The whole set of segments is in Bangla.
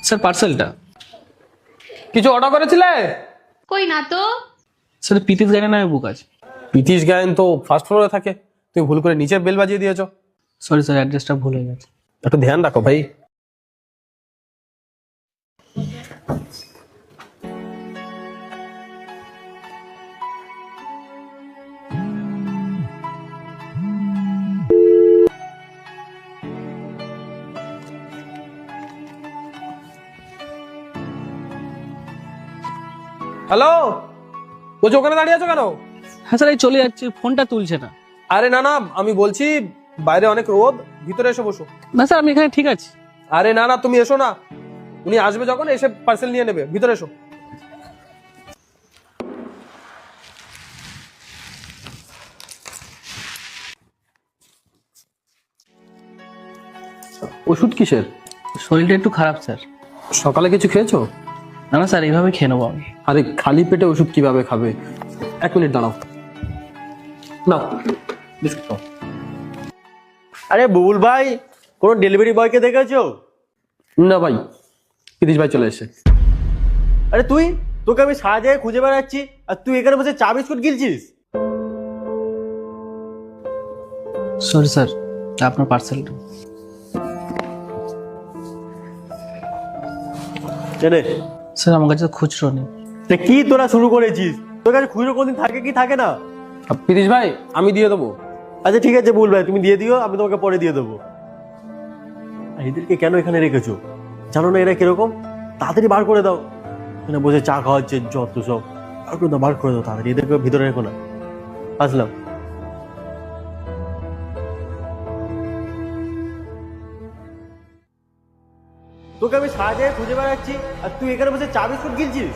স্যার পার্সেলটা। কিছু অর্ডার করেছিলে? কই না তো। স্যার পিতিস গাড়ি নামে বুক আছে। পিতিশ গায়ন তো ফার্স্ট ফ্লোরে থাকে, তুমি ভুল করে নিচের বেল বাজিয়ে দিয়েছো। সরি স্যার, অ্যাড্রেসটা ভুল হয়ে গেছে। একটু ধ্যান রাখো ভাই। হ্যালো, বলছি ওখানে দাঁড়িয়ে আছো কেন? হ্যাঁ স্যার, এই চলে যাচ্ছে, ফোনটা তুলছে না। আরে না না, আমি বলছি বাইরে অনেক রোদ, ভিতরে এসে বসো। না স্যার, আমি এখানে ঠিক আছি। আরে না না, তুমি এসো না, উনি আসবে যখন এসে পার্সেল নিয়ে নেবে, ভিতরে এসো। ওষুধ কিসের? শরীরটা একটু খারাপ স্যার। সকালে কিছু খেয়েছো? না না স্যার, এইভাবে খেয়ে নেবো আমি। আরে খালি পেটে ওষুধ কিভাবে খাবে? 1 মিনিট দাঁড়াও, নাও বিস্কুট খাও। আরে বুবুল ভাই, কোন ডেলিভারি বয়কে দেখেছো? না ভাই, পিতিশ ভাই চলে এসে। আরে তুই, তোকে আমি সারা জায়গায় খুঁজে বেড়াচ্ছি আর তুই এখানে বসে চা বিস্কুট গিলছিস। সরি স্যার, আপনার পার্সেলটা। জানে স্যার আমার কাছে তো খুচরো নেই। কি তোরা শুরু করেছিস? তোর কাছে খুচরো কোনদিন থাকে কি থাকে না? পিতিশ ভাই আমি দিয়ে দেবো। আচ্ছা ঠিক আছে বুবুল ভাই, তুমি দিয়ে দিও, আমি তোমাকে পরে দিয়ে দেবো। আর এদেরকে কেন এখানে রেখেছো? জানো না এরা কিরকম? তাড়াতাড়ি বার করে দাও। এখানে বসে চা খাওয়াচ্ছে যত সব। বার করে দাও তাড়াতাড়ি, এদেরকে ভিতরে রেখো না। আসলাম। তোকে আমি সারা জায়গায় খুঁজে বেড়াচ্ছি আর তুই এখানে বসে চা বিস্কুট গিলছিস।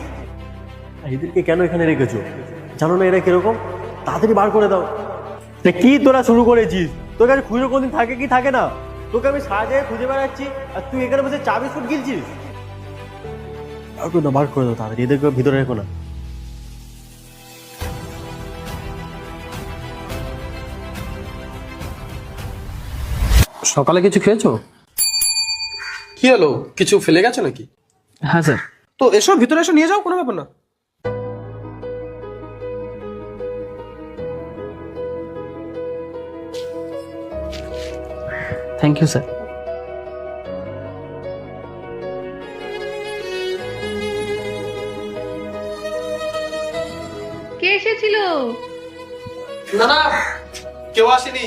আর এদেরকে কেন এখানে রেখেছো? জানো না এরা কিরকম? তাড়াতাড়ি বার করে দাও। কি তোরা শুরু করেছিস? তোর কাছে খুচরো কোনদিন থাকে কি থাকে না? তোকে আমি সারা জায়গায় খুঁজে বেড়াচ্ছি আর তুই এখানে বসে চা বিস্কুট গিলছিস। বার করে দাও তাড়াতাড়ি, এদেরকে ভিতরে রেখো না। সকালে কিছু খেয়েছো? কি হলো, কিছু ফেলে গেছো নাকি? হ্যাঁ স্যার। তো এসো ভিতরে এসো, নিয়ে যাও, কোনো ব্যাপার না। Thank you sir. কে এসেছিল? না না, কেউ আসেনি।